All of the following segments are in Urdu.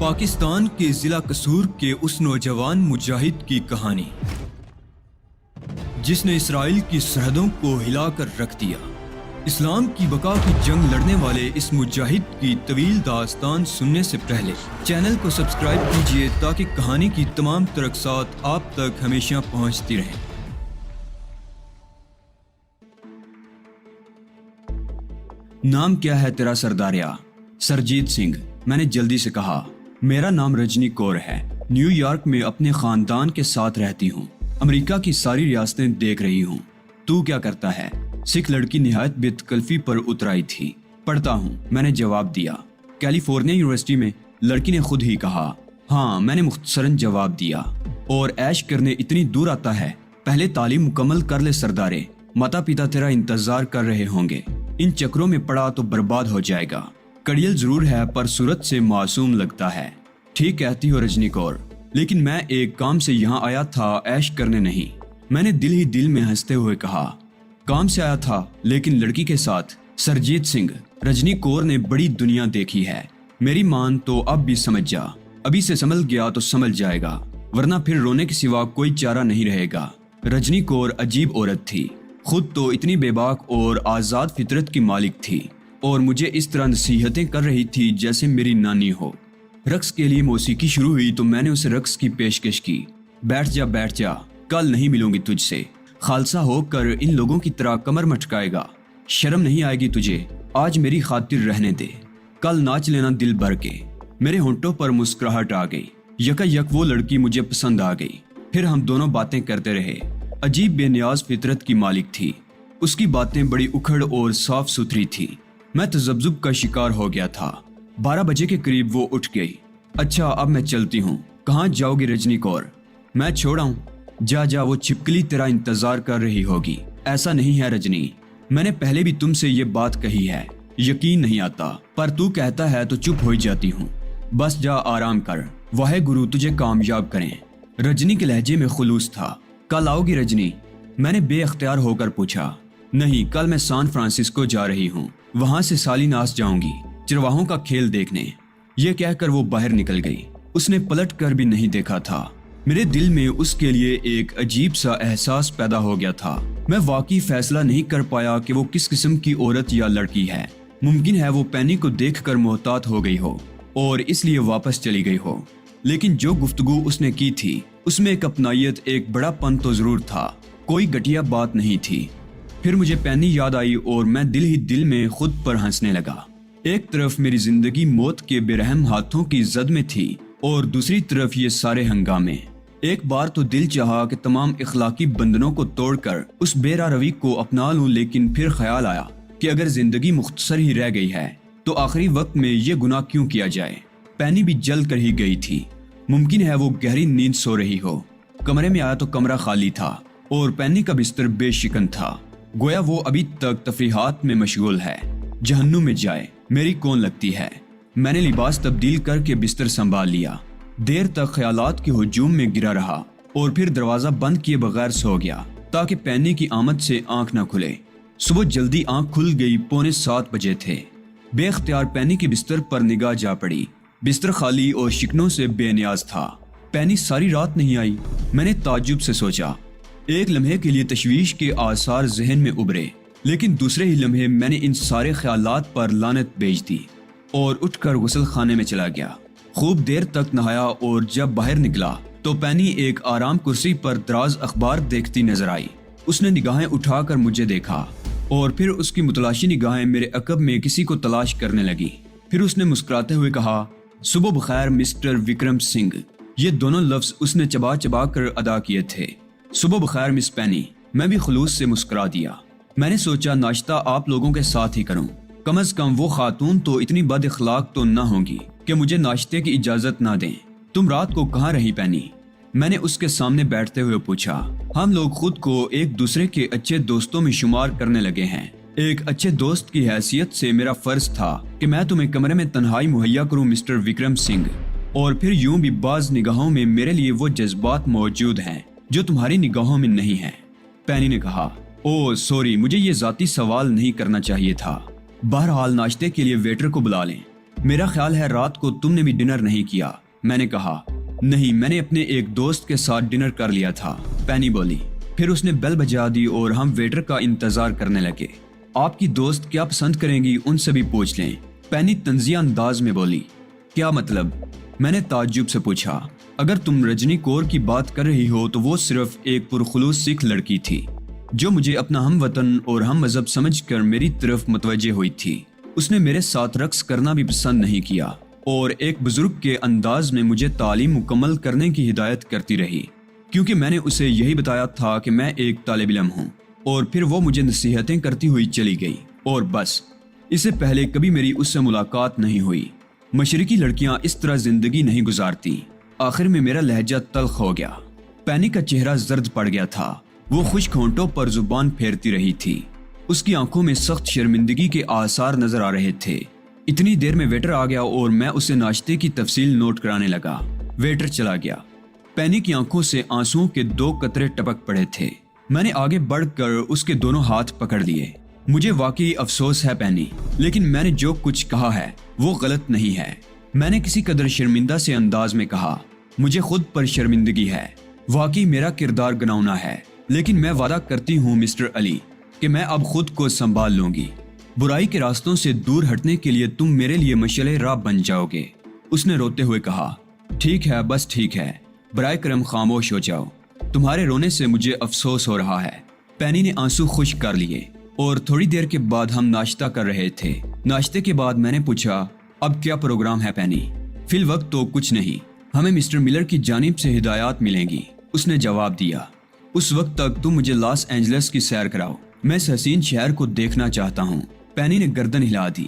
پاکستان کے ضلع قصور کے اس نوجوان مجاہد کی کہانی جس نے اسرائیل کی سرحدوں کو ہلا کر رکھ دیا۔ اسلام کی بقا کی جنگ لڑنے والے اس مجاہد کی طویل داستان سننے سے پہلے چینل کو سبسکرائب کیجیے تاکہ کہانی کی تمام ترقصات آپ تک ہمیشہ پہنچتی رہیں۔ نام کیا ہے تیرا سرداریا؟ سرجیت سنگھ۔ میں نے جلدی سے کہا، میرا نام رجنی کور ہے، نیو یارک میں اپنے خاندان کے ساتھ رہتی ہوں، امریکہ کی ساری ریاستیں دیکھ رہی ہوں۔ تو کیا کرتا ہے؟ سکھ لڑکی نہایت بے تکلفی پر اترائی تھی۔ پڑھتا ہوں، میں نے جواب دیا۔ کیلیفورنیا یونیورسٹی میں؟ لڑکی نے خود ہی کہا۔ ہاں، میں نے مختصراً جواب دیا۔ اور عیش کرنے اتنی دور آتا ہے؟ پہلے تعلیم مکمل کر لے سردارے، ماتا پتا تیرا انتظار کر رہے ہوں گے، ان چکروں میں پڑا تو برباد ہو جائے گا۔ کڑیل ضرور ہے پر صورت سے معصوم لگتا ہے۔ ٹھیک کہتی ہو رجنی کور، لیکن میں ایک کام سے یہاں آیا تھا، عیش کرنے نہیں، میں نے دل ہی دل میں ہنستے ہوئے کہا۔ کام سے آیا تھا لیکن لڑکی کے ساتھ؟ سرجیت سنگھ، رجنی کور نے بڑی دنیا دیکھی ہے، میری مان تو اب بھی سمجھ جا، ابھی سے سنبھل گیا تو سنبھل جائے گا، ورنہ پھر رونے کے سوا کوئی چارہ نہیں رہے گا۔ رجنی کور عجیب عورت تھی، خود تو اتنی بے باک اور آزاد فطرت کی مالک تھی، اور مجھے اس طرح نصیحتیں کر رہی تھی جیسے میری نانی ہو۔ رقص کے لیے موسیقی شروع ہوئی تو میں نے اسے رقص کی پیشکش کی۔ بیٹھ جا، کل نہیں ملوں گی تجھ سے، خالصہ ہو کر ان لوگوں کی طرح کمر مٹکائے گا، شرم نہیں آئے گی تجھے؟ آج میری خاطر رہنے دے، کل ناچ لینا دل بھر کے۔ میرے ہونٹوں پر مسکراہٹ آ گئی، یکا یک وہ لڑکی مجھے پسند آ گئی، پھر ہم دونوں باتیں کرتے رہے۔ عجیب بے نیاز فطرت کی مالک تھی، اس کی باتیں بڑی اکھڑ اور صاف ستھری تھی۔ میں تذبذب کا شکار ہو گیا تھا۔ 12 بجے کے قریب وہ اٹھ گئی۔ اچھا، اب میں چلتی ہوں۔ کہاں جاؤ گی رجنی کور؟ میں چھوڑاؤں؟ جا، وہ چھپکلی تیرا انتظار کر رہی ہوگی۔ ایسا نہیں ہے رجنی، میں نے پہلے بھی تم سے یہ بات کہی ہے، یقین نہیں آتا، پر تو کہتا ہے تو چپ ہو جاتی ہوں۔ بس جا، آرام کر، واہ گرو تجھے کامیاب کریں۔ رجنی کے لہجے میں خلوص تھا۔ کل آؤ گی رجنی؟ میں نے بے اختیار ہو کر پوچھا۔ نہیں، کل میں سان فرانسسکو جا رہی ہوں، وہاں سے سالیناس جاؤں گی، چرواہوں کا کھیل دیکھنے۔ یہ کہہ کر وہ باہر نکل گئی۔ اس نے پلٹ کر بھی نہیں دیکھا تھا۔ میرے دل میں اس کے لیے ایک عجیب سا احساس پیدا ہو گیا تھا۔ میں واقعی فیصلہ نہیں کر پایا کہ وہ کس قسم کی عورت یا لڑکی ہے۔ ممکن ہے وہ پینی کو دیکھ کر محتاط ہو گئی ہو اور اس لیے واپس چلی گئی ہو، لیکن جو گفتگو اس نے کی تھی اس میں ایک اپنائیت، ایک بڑا پن تو ضرور تھا، کوئی گھٹیا بات نہیں تھی۔ پھر مجھے پینی یاد آئی اور میں دل ہی دل میں خود پر ہنسنے لگا۔ ایک طرف میری زندگی موت کے بے رحم ہاتھوں کی زد میں تھی اور دوسری طرف یہ سارے ہنگامے۔ ایک بار تو دل چاہا کہ تمام اخلاقی بندھنوں کو توڑ کر اس بے راہ روی کو اپنا لوں، لیکن پھر خیال آیا کہ اگر زندگی مختصر ہی رہ گئی ہے تو آخری وقت میں یہ گناہ کیوں کیا جائے؟ پینی بھی جل کر ہی گئی تھی، ممکن ہے وہ گہری نیند سو رہی ہو۔ کمرے میں آیا تو کمرہ خالی تھا اور پینی کا بستر بے شکن تھا، گویا وہ ابھی تک تفریحات میں مشغول ہے۔ جہنم میں جائے، میری کون لگتی ہے۔ میں نے لباس تبدیل کر کے بستر سنبھال لیا، دیر تک خیالات کے ہجوم میں گرا رہا اور پھر دروازہ بند کیے بغیر سو گیا تاکہ پینی کی آمد سے آنکھ نہ کھلے۔ صبح جلدی آنکھ کھل گئی، 6:45 بجے تھے۔ بے اختیار پینی کے بستر پر نگاہ جا پڑی، بستر خالی اور شکنوں سے بے نیاز تھا۔ پینی ساری رات نہیں آئی، میں نے تعجب سے سوچا۔ ایک لمحے کے لیے تشویش کے آثار ذہن میں ابھرے، لیکن دوسرے ہی لمحے میں نے ان سارے خیالات پر لعنت بیچ دی اور اٹھ کر غسل خانے میں چلا گیا۔ خوب دیر تک نہایا اور جب باہر نکلا تو پینی ایک آرام کرسی پر دراز اخبار دیکھتی نظر آئی۔ اس نے نگاہیں اٹھا کر مجھے دیکھا اور پھر اس کی متلاشی نگاہیں میرے عقب میں کسی کو تلاش کرنے لگی۔ پھر اس نے مسکراتے ہوئے کہا، صبح بخیر مسٹر وکرم سنگھ۔ یہ دونوں لفظ اس نے چبا چبا کر ادا کیے تھے۔ صبح بخیر مس پینی۔ میں بھی خلوص سے مسکرا دیا۔ میں نے سوچا ناشتہ آپ لوگوں کے ساتھ ہی کروں، کم از کم وہ خاتون تو اتنی بد اخلاق تو نہ ہوں گی کہ مجھے ناشتے کی اجازت نہ دیں۔ تم رات کو کہاں رہی پینی؟ میں نے اس کے سامنے بیٹھتے ہوئے پوچھا۔ ہم لوگ خود کو ایک دوسرے کے اچھے دوستوں میں شمار کرنے لگے ہیں۔ ایک اچھے دوست کی حیثیت سے میرا فرض تھا کہ میں تمہیں کمرے میں تنہائی مہیا کروں مسٹر وکرم سنگھ، اور پھر یوں بھی بعض نگاہوں میں میرے لیے وہ جذبات موجود ہیں جو تمہاری نگاہوں میں نہیں ہیں۔ پینی نے کہا، اوہ سوری، مجھے یہ ذاتی سوال نہیں کرنا چاہیے تھا۔ بہرحال ناشتے کے لیے ویٹر کو بلا لیں۔ میرا خیال ہے رات کو تم نے بھی ڈنر نہیں کیا۔ میں نے کہا نہیں، میں نے اپنے ایک دوست کے ساتھ ڈنر کر لیا تھا، پینی بولی۔ پھر اس نے بیل بجا دی اور ہم ویٹر کا انتظار کرنے لگے۔ آپ کی دوست کیا پسند کریں گی ان سے بھی پوچھ لیں، پینی طنزیہ انداز میں بولی۔ کیا مطلب؟ میں نے تعجب سے پوچھا۔ اگر تم رجنی کور کی بات کر رہی ہو تو وہ صرف ایک پرخلوص سکھ لڑکی تھی جو مجھے اپنا ہم وطن اور ہم مذہب سمجھ کر میری طرف متوجہ ہوئی تھی۔ اس نے میرے ساتھ رقص کرنا بھی پسند نہیں کیا اور ایک بزرگ کے انداز میں مجھے تعلیم مکمل کرنے کی ہدایت کرتی رہی، کیونکہ میں نے اسے یہی بتایا تھا کہ میں ایک طالب علم ہوں، اور پھر وہ مجھے نصیحتیں کرتی ہوئی چلی گئی اور بس۔ اس سے پہلے کبھی میری اس سے ملاقات نہیں ہوئی۔ مشرقی لڑکیاں اس طرح زندگی نہیں گزارتی۔ آخر میں میرا لہجہ تلخ ہو گیا۔ پینی کا چہرہ زرد پڑ گیا تھا، وہ خشک ہونٹوں پر زبان پھیرتی رہی تھی۔ اس کی آنکھوں میں سخت شرمندگی کے آثار نظر آ رہے تھے۔ اتنی دیر میں ویٹر آ گیا اور میں اسے ناشتے کی تفصیل نوٹ کرانے لگا۔ ویٹر چلا گیا۔ پینی کی آنکھوں سے آنسوؤں کے 2 قطرے ٹپک پڑے تھے۔ میں نے آگے بڑھ کر اس کے دونوں ہاتھ پکڑ لیے۔ مجھے واقعی افسوس ہے پینی، لیکن میں نے جو کچھ کہا ہے وہ غلط نہیں ہے۔ میں نے کسی قدر شرمندہ سے انداز میں کہا، مجھے خود پر شرمندگی ہے، واقعی میرا کردار گناؤنا ہے، لیکن میں وعدہ کرتی ہوں مسٹر علی کہ میں اب خود کو سنبھال لوں گی۔ برائی کے راستوں سے دور ہٹنے کے لیے تم میرے لیے مشعل راہ بن جاؤ گے۔ اس نے روتے ہوئے کہا، ٹھیک ہے، بس ٹھیک ہے، برائے کرم خاموش ہو جاؤ، تمہارے رونے سے مجھے افسوس ہو رہا ہے۔ پینی نے آنسو خشک کر لیے اور تھوڑی دیر کے بعد ہم ناشتہ کر رہے تھے۔ ناشتے کے بعد میں نے پوچھا، اب کیا پروگرام ہے پینی؟ فی الوقت تو کچھ نہیں، ہمیں مسٹر ملر کی جانب سے ہدایات ملیں گی، اس نے جواب دیا۔ اس وقت تک تم مجھے لاس اینجلس کی سیر کراؤ، میں اس حسین شہر کو دیکھنا چاہتا ہوں۔ پینی نے گردن ہلا دی۔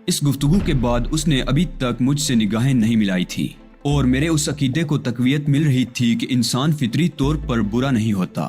اس گفتگو کے بعد اس نے ابھی تک مجھ سے نگاہیں نہیں ملائی تھی اور میرے اس عقیدے کو تقویت مل رہی تھی کہ انسان فطری طور پر برا نہیں ہوتا،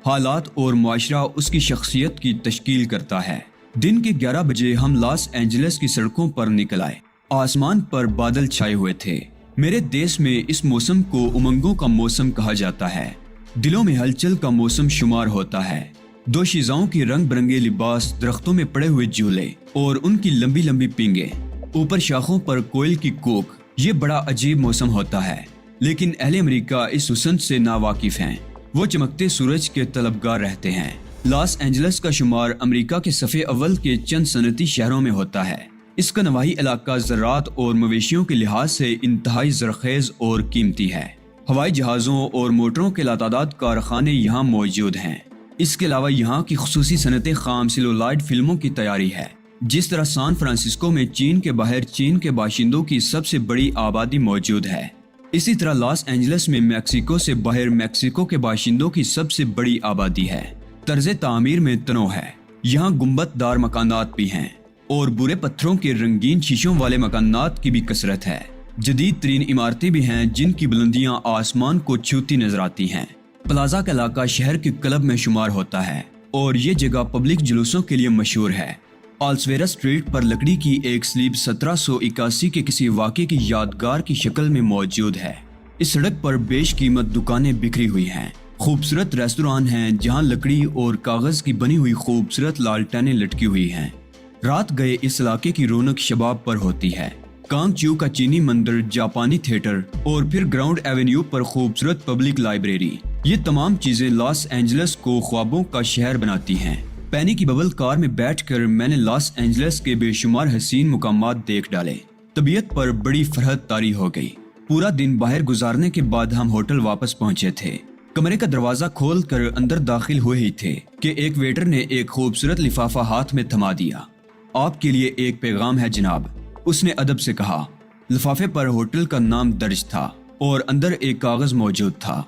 حالات اور معاشرہ اس کی شخصیت کی تشکیل کرتا ہے۔ دن کے 11 بجے ہم لاس اینجلس کی سڑکوں پر نکل آئے۔ آسمان پر بادل چھائے ہوئے تھے۔ میرے دیس میں اس موسم کو امنگوں کا موسم کہا جاتا ہے، دلوں میں ہلچل کا موسم شمار ہوتا ہے۔ دوشیزاؤں کی رنگ برنگے لباس، درختوں میں پڑے ہوئے جھولے اور ان کی لمبی لمبی پینگیں، اوپر شاخوں پر کوئل کی کوک، یہ بڑا عجیب موسم ہوتا ہے، لیکن اہل امریکہ اس حسن سے ناواقف ہیں۔ وہ چمکتے سورج کے طلبگار رہتے ہیں۔ لاس اینجلس کا شمار امریکہ کے صفحے اول کے چند صنعتی شہروں میں ہوتا ہے۔ اس کا نواحی علاقہ زراعت اور مویشیوں کے لحاظ سے انتہائی زرخیز اور قیمتی ہے۔ ہوائی جہازوں اور موٹروں کے لاتعداد کارخانے یہاں موجود ہیں۔ اس کے علاوہ یہاں کی خصوصی صنعت خام سیلولائڈ فلموں کی تیاری ہے۔ جس طرح سان فرانسسکو میں چین کے باہر چین کے باشندوں کی سب سے بڑی آبادی موجود ہے، اسی طرح لاس اینجلس میں میکسیکو سے باہر میکسیکو کے باشندوں کی سب سے بڑی آبادی ہے۔ طرز تعمیر میں تنوع ہے، یہاں گنبد دار مکانات بھی ہیں اور برے پتھروں کے رنگین شیشوں والے مکانات کی بھی کثرت ہے۔ جدید ترین عمارتیں بھی ہیں جن کی بلندیاں آسمان کو چھوتی نظر آتی ہیں۔ پلازا کا علاقہ شہر کے کلب میں شمار ہوتا ہے اور یہ جگہ پبلک جلوسوں کے لیے مشہور ہے۔ آلسویرا اسٹریٹ پر لکڑی کی ایک سلیب 1781 کے کسی واقعے کی یادگار کی شکل میں موجود ہے۔ اس سڑک پر بیش قیمت دکانیں بکھری ہوئی ہیں۔ خوبصورت ریستوران ہیں جہاں لکڑی اور کاغذ کی بنی ہوئی خوبصورت لالٹینیں لٹکی ہوئی ہیں۔ رات گئے اس علاقے کی رونق شباب پر ہوتی ہے۔ کانگ چیو کا چینی مندر، جاپانی تھیٹر اور پھر گراؤنڈ ایونیو پر خوبصورت پبلک لائبریری، یہ تمام چیزیں لاس اینجلس کو خوابوں کا شہر بناتی ہیں۔ پینی کی ببل کار میں بیٹھ کر میں نے لاس اینجلس کے بے شمار حسین مقامات دیکھ ڈالے۔ طبیعت پر بڑی فرحت طاری ہو گئی۔ پورا دن باہر گزارنے کے بعد ہم ہوٹل واپس پہنچے تھے۔ کمرے کا دروازہ کھول کر اندر داخل ہوئے ہی تھے کہ ایک ویٹر نے ایک خوبصورت لفافہ ہاتھ میں تھما دیا۔ آپ کے لیے ایک پیغام ہے جناب، اس نے ادب سے کہا۔ لفافے پر ہوٹل کا نام درج تھا اور اندر ایک کاغذ موجود تھا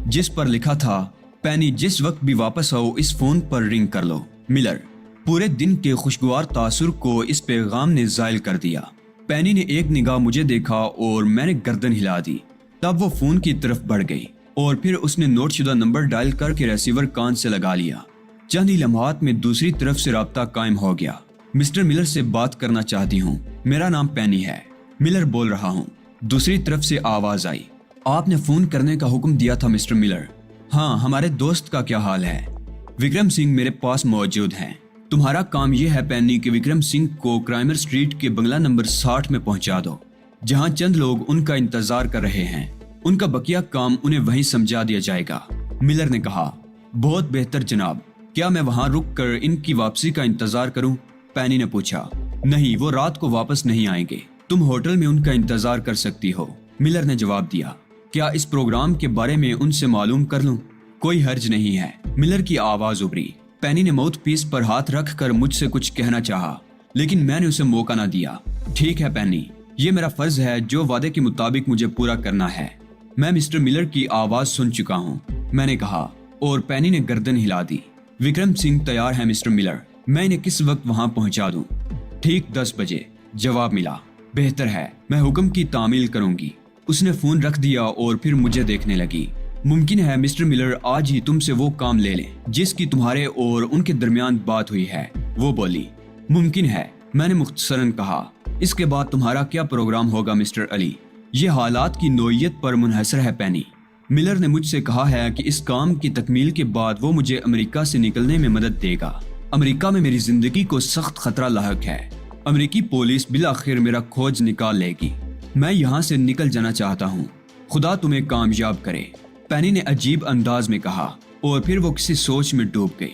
جس پر لکھا تھا، پینی جس وقت بھی واپس آؤ اس فون پر رنگ کر لو، ملر۔ پورے دن کے خوشگوار تاثر کو اس پیغام نے زائل کر دیا۔ پینی نے ایک نگاہ مجھے دیکھا اور میں نے گردن ہلا دی۔ تب وہ فون کی طرف بڑھ گئی اور پھر اس نے نوٹ شدہ نمبر ڈائل کر کے ریسیور کان سے لگا لیا۔ چند ہی لمحات میں دوسری طرف سے رابطہ قائم ہو گیا۔ مسٹر ملر سے بات کرنا چاہتی ہوں، میرا نام پینی ہے، ملر بول رہا ہوں۔ دوسری طرف سے آواز آئی، آپ نے فون کرنے کا حکم دیا تھا مسٹر ملر۔ ہاں، ہمارے دوست کا کیا حال ہے؟ وکرم سنگھ میرے پاس موجود ہیں، تمہارا کام یہ ہے پینی کہ وکرم سنگھ کو کرائمر اسٹریٹ کے بنگلہ نمبر 60 میں پہنچا دو، جہاں چند لوگ ان کا انتظار کر رہے ہیں۔ ان کا بقیہ کام انہیں وہیں سمجھا دیا جائے گا۔ ملر نے کہا، بہت بہتر جناب، کیا میں وہاں رک کر ان کی واپسی کا انتظار کروں؟ پینی نے پوچھا۔ نہیں، وہ رات کو واپس نہیں آئیں گے، تم ہوٹل میں ان کا انتظار کر سکتی ہو، ملر نے جواب دیا۔ کیا اس پروگرام کے بارے میں ان سے معلوم کر لوں؟ کوئی حرج نہیں ہے، ملر کی آواز ابھری۔ پینی نے ماؤتھ پیس پر ہاتھ رکھ کر مجھ سے کچھ کہنا چاہا، لیکن میں نے اسے موقع نہ دیا۔ ٹھیک ہے پینی، یہ میرا فرض ہے جو وعدے کے مطابق مجھے پورا کرنا ہے۔ میں مسٹر ملر کی آواز سن چکا ہوں، میں نے کہا، اور پینی نے گردن ہلا دی۔ وکرم سنگھ تیار ہے مسٹر ملر، میں انہیں کس وقت وہاں پہنچا دوں؟ ٹھیک 10 بجے، جواب ملا۔ بہتر ہے، میں حکم کی تعمیل کروں گی۔ اس نے فون رکھ دیا اور پھر مجھے دیکھنے لگی۔ ممکن ہے مسٹر ملر آج ہی تم سے وہ کام لے لیں جس کی تمہارے اور ان کے درمیان بات ہوئی ہے، وہ بولی۔ ممکن ہے، میں نے مختصراً کہا۔ اس کے بعد تمہارا کیا پروگرام ہوگا مسٹر علی؟ یہ حالات کی نوعیت پر منحصر ہے پینی۔ ملر نے مجھ سے کہا ہے کہ اس کام کی تکمیل کے بعد وہ مجھے امریکہ سے نکلنے میں مدد دے گا۔ امریکہ میں میری زندگی کو سخت خطرہ لاحق ہے۔ امریکی پولیس بالآخر میرا کھوج نکال لے گی۔ میں یہاں سے نکل جانا چاہتا ہوں، خدا تمہیں کامیاب کرے، پینی نے عجیب انداز میں کہا، اور پھر وہ کسی سوچ میں ڈوب گئی۔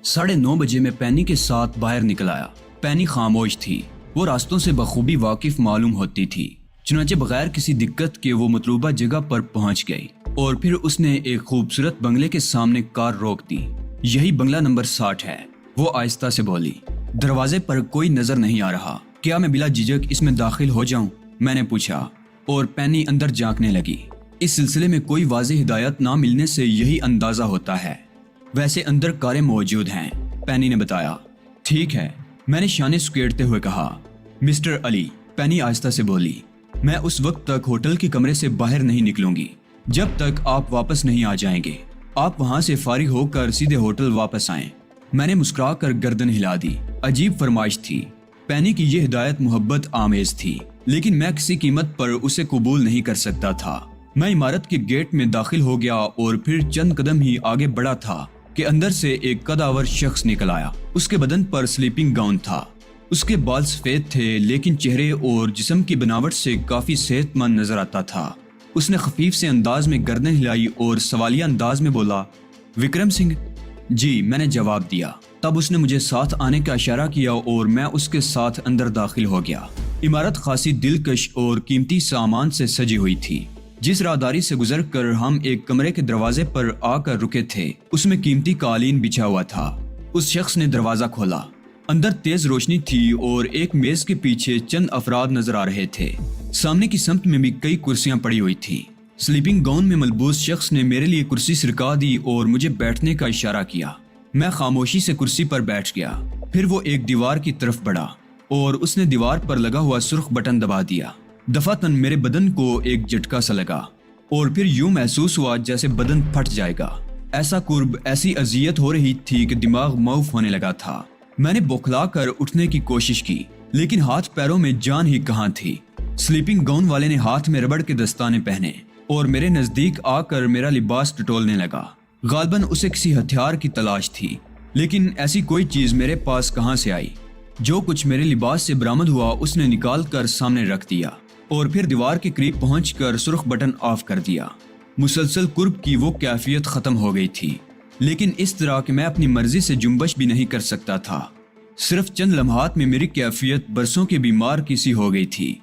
9:30 بجے میں پینی کے ساتھ باہر نکل آیا۔ پینی خاموش تھی، وہ راستوں سے بخوبی واقف معلوم ہوتی تھی، چنانچہ بغیر کسی دقت کے وہ مطلوبہ جگہ پر پہنچ گئی، اور پھر اس نے ایک خوبصورت بنگلے کے سامنے کار روک دی۔ یہی بنگلہ نمبر 60 ہے، وہ آہستہ سے بولی۔ دروازے پر کوئی نظر نہیں آ رہا، کیا میں بلا جھجک اس میں داخل ہو جاؤں؟ میں نے پوچھا، اور پینی اندر جھانکنے لگی۔ اس سلسلے میں کوئی واضح ہدایت نہ ملنے سے یہی اندازہ ہوتا ہے۔ ویسے اندر کاریں موجود ہیں، پینی نے بتایا۔ ٹھیک ہے، میں نے شانے سکیڑتے ہوئے کہا۔ مسٹر علی، پینی آہستہ سے بولی، میں اس وقت تک ہوٹل کے کمرے سے باہر نہیں نکلوں گی جب تک آپ واپس نہیں آ جائیں گے۔ آپ وہاں سے فارغ ہو کر سیدھے ہوٹل واپس آئیں۔ میں نے مسکرا کر گردن ہلا دی۔ عجیب فرمائش تھی۔ پینی کی یہ ہدایت محبت آمیز تھی، لیکن میں کسی قیمت پر اسے قبول نہیں کر سکتا تھا۔ میں عمارت کے گیٹ میں داخل ہو گیا اور پھر چند قدم ہی آگے بڑھا تھا کہ اندر سے ایک قدآور شخص نکل آیا۔ اس کے بدن پر سلیپنگ گاؤن تھا، اس کے بال سفید تھے، لیکن چہرے اور جسم کی بناوٹ سے کافی صحت مند نظر آتا تھا۔ اس نے خفیف سے انداز میں گردن ہلائی اور سوالیہ انداز میں بولا، وکرم سنگھ؟ جی، میں نے جواب دیا۔ تب اس نے مجھے ساتھ آنے کا اشارہ کیا اور میں اس کے ساتھ اندر داخل ہو گیا۔ عمارت خاصی دلکش اور قیمتی سامان سے سجی ہوئی تھی۔ جس راہداری سے گزر کر ہم ایک کمرے کے دروازے پر آ کر رکے تھے، اس میں قیمتی قالین بچھا ہوا تھا۔ اس شخص نے دروازہ کھولا۔ اندر تیز روشنی تھی اور ایک میز کے پیچھے چند افراد نظر آ رہے تھے۔ سامنے کی سمت میں بھی کئی کرسیاں پڑی ہوئی تھی۔ سلیپنگ گاؤن میں ملبوس شخص نے میرے لیے کرسی سرکا دی اور مجھے بیٹھنے کا اشارہ کیا۔ میں خاموشی سے کرسی پر بیٹھ گیا۔ پھر وہ ایک دیوار کی طرف بڑھا اور اس نے دیوار پر لگا ہوا سرخ بٹن دبا دیا۔ دفعتاً میرے بدن کو ایک جھٹکا سا لگا اور پھر یوں محسوس ہوا جیسے بدن پھٹ جائے گا۔ ایسا قرب، ایسی اذیت ہو رہی تھی کہ دماغ معاف ہونے لگا تھا۔ میں نے بوکھلا کر اٹھنے کی کوشش کی، لیکن ہاتھ پیروں میں جان ہی کہاں تھی۔ سلیپنگ گاؤن والے نے ہاتھ میں ربڑ کے دستانے پہنے اور میرے نزدیک آ کر میرا لباس ٹٹولنے لگا۔ غالباً اسے کسی ہتھیار کی تلاش تھی، لیکن ایسی کوئی چیز میرے پاس کہاں سے آئی۔ جو کچھ میرے لباس سے برآمد ہوا اس نے نکال کر سامنے رکھ دیا اور پھر دیوار کے قریب پہنچ کر سرخ بٹن آف کر دیا۔ مسلسل قرب کی وہ کیفیت ختم ہو گئی تھی، لیکن اس طرح کہ میں اپنی مرضی سے جنبش بھی نہیں کر سکتا تھا۔ صرف چند لمحات میں میری کیفیت برسوں کے بیمار کی سی ہو گئی تھی۔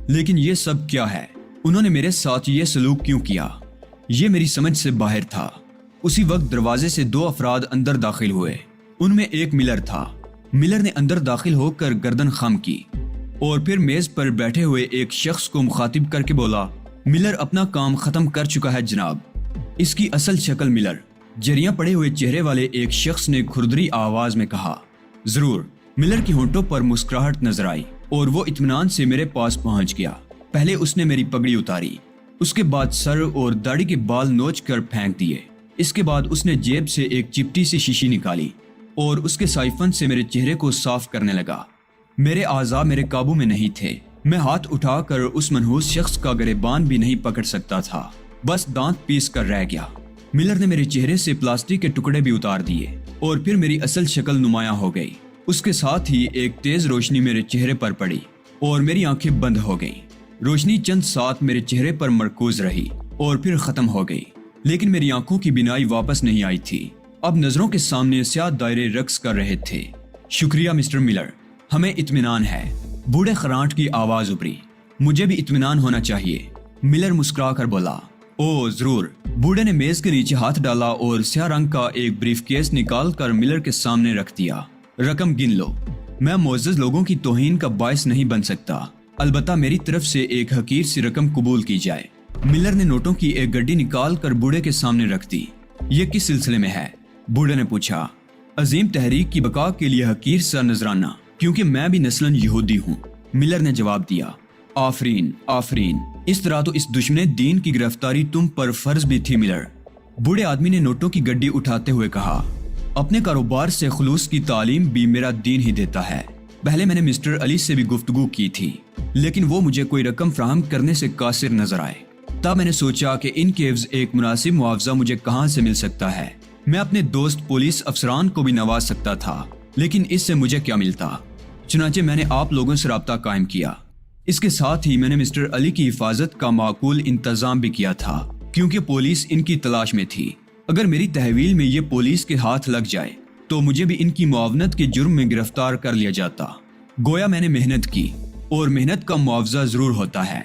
لیکن یہ سب کیا ہے؟ انہوں نے میرے ساتھ یہ سلوک کیوں کیا؟ یہ میری سمجھ سے باہر تھا۔ اسی وقت دروازے سے 2 افراد اندر داخل ہوئے۔ ان میں ایک ملر تھا۔ ملر نے اندر داخل ہو کر گردن خم کی اور پھر میز پر بیٹھے ہوئے ایک شخص کو مخاطب کر کے بولا، ملر اپنا کام ختم کر چکا ہے جناب۔ اس کی اصل شکل ملر، جریاں پڑے ہوئے چہرے والے ایک شخص نے کھردری آواز میں کہا۔ ضرور۔ ملر کی ہونٹوں پر مسکراہٹ نظر آئی اور وہ اطمینان سے میرے پاس پہنچ گیا۔ پہلے اس نے میری پگڑی اتاری، اس کے بعد سر اور داڑھی کے بال نوچ کر پھینک دیے۔ اس کے بعد اس نے جیب سے ایک چپٹی سی شیشی نکالی اور اس کے سائفن سے میرے چہرے کو صاف کرنے لگا۔ میرے اعضاء میرے قابو میں نہیں تھے۔ میں ہاتھ اٹھا کر اس منحوس شخص کا گریبان بھی نہیں پکڑ سکتا تھا، بس دانت پیس کر رہ گیا۔ ملر نے میرے چہرے سے پلاسٹک کے ٹکڑے بھی اتار دیے اور پھر میری اصل شکل نمایاں ہو گئی۔ اس کے ساتھ ہی ایک تیز روشنی میرے چہرے پر پڑی اور میری آنکھیں بند ہو گئیں۔ روشنی چند ساتھ میرے چہرے پر مرکوز رہی اور پھر ختم ہو گئی، لیکن میری آنکھوں کی بینائی واپس نہیں آئی تھی۔ اب نظروں کے سامنے سیاہ دائرے رقص کر رہے تھے۔ شکریہ مسٹر ملر، ہمیں اطمینان ہے۔ بوڑھے خراٹ کی آواز ابھری۔ مجھے بھی اطمینان ہونا چاہیے، ملر مسکرا کر بولا۔ او ضرور۔ بوڑھے نے میز کے نیچے ہاتھ ڈالا اور سیاہ رنگ کا ایک بریف کیس نکال کر ملر کے سامنے رکھ دیا۔ رقم گن لو۔ میں معزز لوگوں کی توہین کا باعث نہیں بن سکتا، البتہ میری طرف سے ایک حقیر سی رقم قبول کی جائے۔ ملر نے نوٹوں کی ایک گڈی نکال کر بوڑھے کے سامنے رکھ دی۔ یہ کس سلسلے میں ہے؟ بوڑھے نے پوچھا۔ عظیم تحریک کی بقا کے لیے حقیر سا نذرانہ، کیونکہ میں بھی نسلاً یہودی ہوں، ملر نے جواب دیا۔ آفرین آفرین، اس طرح تو اس دشمن دین کی گرفتاری تم پر فرض بھی تھی ملر۔ بوڑھے آدمی نے نوٹوں کی گڈی اٹھاتے ہوئے کہا، اپنے کاروبار سے خلوص کی تعلیم بھی میرا دین ہی دیتا ہے۔ پہلے میں نے مسٹر علی سے بھی گفتگو کی تھی، لیکن وہ مجھے کوئی رقم فراہم کرنے سے قاصر نظر آئے۔ تب میں نے سوچا کہ ان کے عوض ایک مناسب معاوضہ مجھے کہاں سے مل سکتا ہے۔ میں اپنے دوست پولیس افسران کو بھی نواز سکتا تھا، لیکن اس سے مجھے کیا ملتا؟ چنانچہ میں نے آپ لوگوں سے رابطہ قائم کیا۔ اس کے ساتھ ہی میں نے مسٹر علی کی حفاظت کا معقول انتظام بھی کیا تھا، کیونکہ پولیس ان کی تلاش میں تھی۔ اگر میری تحویل میں یہ پولیس کے ہاتھ لگ جائے تو مجھے بھی ان کی معاونت کے جرم میں گرفتار کر لیا جاتا۔ گویا میں نے محنت کی اور محنت کا معاوضہ ضرور ہوتا ہے،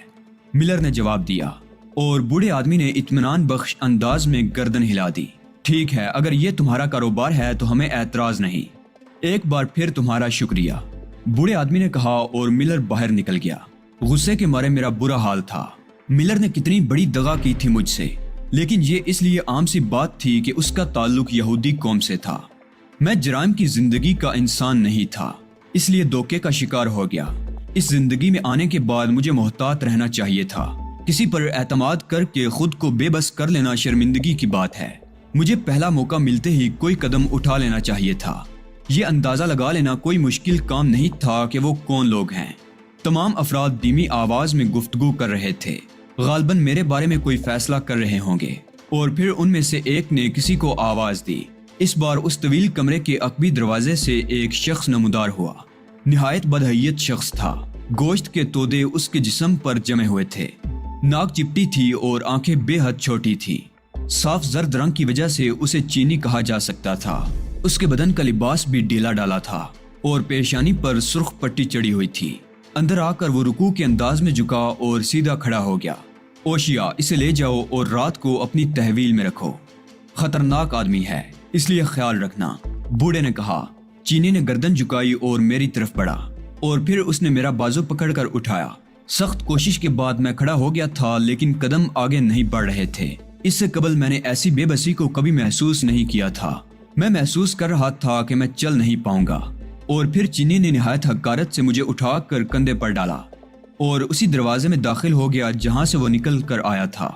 ملر نے جواب دیا، اور بوڑھے آدمی نے اطمینان بخش انداز میں گردن ہلا دی۔ ٹھیک ہے، اگر یہ تمہارا کاروبار ہے تو ہمیں اعتراض نہیں۔ ایک بار پھر تمہارا شکریہ، بوڑھے آدمی نے کہا، اور ملر باہر نکل گیا۔ غصے کے مارے میرا برا حال تھا۔ ملر نے کتنی بڑی دغا کی تھی مجھ سے، لیکن یہ اس لیے عام سی بات تھی کہ اس کا تعلق یہودی قوم سے تھا۔ میں جرائم کی زندگی کا انسان نہیں تھا، اس لیے دھوکے کا شکار ہو گیا۔ اس زندگی میں آنے کے بعد مجھے محتاط رہنا چاہیے تھا۔ کسی پر اعتماد کر کے خود کو بے بس کر لینا شرمندگی کی بات ہے۔ مجھے پہلا موقع ملتے ہی کوئی قدم اٹھا لینا چاہیے تھا۔ یہ اندازہ لگا لینا کوئی مشکل کام نہیں تھا کہ وہ کون لوگ ہیں۔ تمام افراد دھیمی آواز میں گفتگو کر رہے تھے، غالباً میرے بارے میں کوئی فیصلہ کر رہے ہوں گے، اور پھر ان میں سے ایک نے کسی کو آواز دی۔ اس بار اس طویل کمرے کے عقبی دروازے سے ایک شخص نمودار ہوا۔ نہایت بدحیت شخص تھا، گوشت کے تودے اس کے جسم پر جمے ہوئے تھے، ناک چپٹی تھی اور آنکھیں بے حد چھوٹی تھی۔ صاف زرد رنگ کی وجہ سے اسے چینی کہا جا سکتا تھا۔ اس کے بدن کا لباس بھی ڈھیلا ڈالا تھا اور پیشانی پر سرخ پٹی چڑھی ہوئی تھی۔ اندر آ کر وہ رکوع کے انداز میں جھکا اور سیدھا کھڑا ہو گیا۔ اوشیا، اسے لے جاؤ اور رات کو اپنی تحویل میں رکھو۔ خطرناک آدمی ہے، اس لیے خیال رکھنا، بوڑھے نے کہا۔ چینی نے گردن جھکائی اور میری طرف بڑھا، اور پھر اس نے میرا بازو پکڑ کر اٹھایا۔ سخت کوشش کے بعد میں کھڑا ہو گیا تھا، لیکن قدم آگے نہیں بڑھ رہے تھے۔ اس سے قبل میں نے ایسی بے بسی کو کبھی محسوس نہیں کیا تھا۔ میں محسوس کر رہا تھا کہ میں چل نہیں پاؤں گا، اور پھر چینی نے نہایت حقارت سے مجھے اٹھا کر کندھے پر ڈالا اور اسی دروازے میں داخل ہو گیا جہاں سے وہ نکل کر آیا تھا۔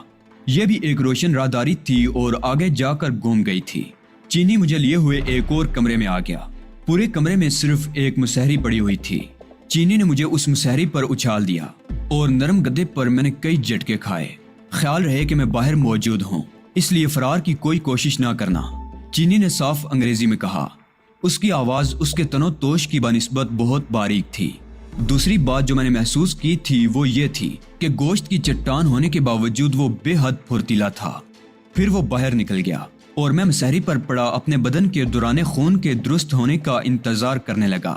یہ بھی ایک روشن راہداری تھی اور آگے جا کر گم گئی تھی۔ چینی مجھے لیے ہوئے ایک اور کمرے میں آ گیا۔ پورے کمرے میں صرف ایک مسہری پڑی ہوئی تھی۔ چینی نے مجھے اس مسہری پر اچھال دیا اور نرم گدے پر میں نے کئی جھٹکے کھائے۔ خیال رہے کہ میں باہر موجود ہوں، اس لیے فرار کی کوئی کوشش نہ کرنا، چینی نے صاف انگریزی میں کہا۔ اس کی آواز اس کے تن و توش کی بنسبت بہت باریک تھی۔ دوسری بات جو میں نے محسوس کی تھی وہ یہ تھی کہ گوشت کی چٹان ہونے کے باوجود وہ بے حد پھرتیلا تھا۔ پھر وہ باہر نکل گیا اور میں مسہری پر پڑا اپنے بدن کے دوران خون کے درست ہونے کا انتظار کرنے لگا۔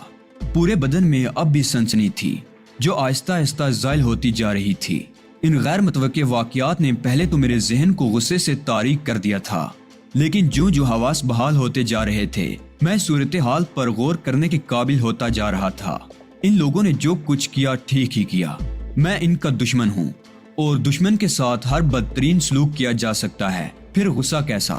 پورے بدن میں اب بھی سنسنی تھی جو آہستہ آہستہ زائل ہوتی جا رہی تھی۔ ان غیر متوقع واقعات نے پہلے تو میرے ذہن کو غصے سے تاریک کر دیا تھا، لیکن جو حواس بحال ہوتے جا رہے تھے میں صورتحال پر غور کرنے کے قابل ہوتا جا رہا تھا۔ ان لوگوں نے جو کچھ کیا ٹھیک ہی کیا۔ میں ان کا دشمن ہوں، اور دشمن کے ساتھ ہر بدترین سلوک کیا جا سکتا ہے، پھر غصہ کیسا؟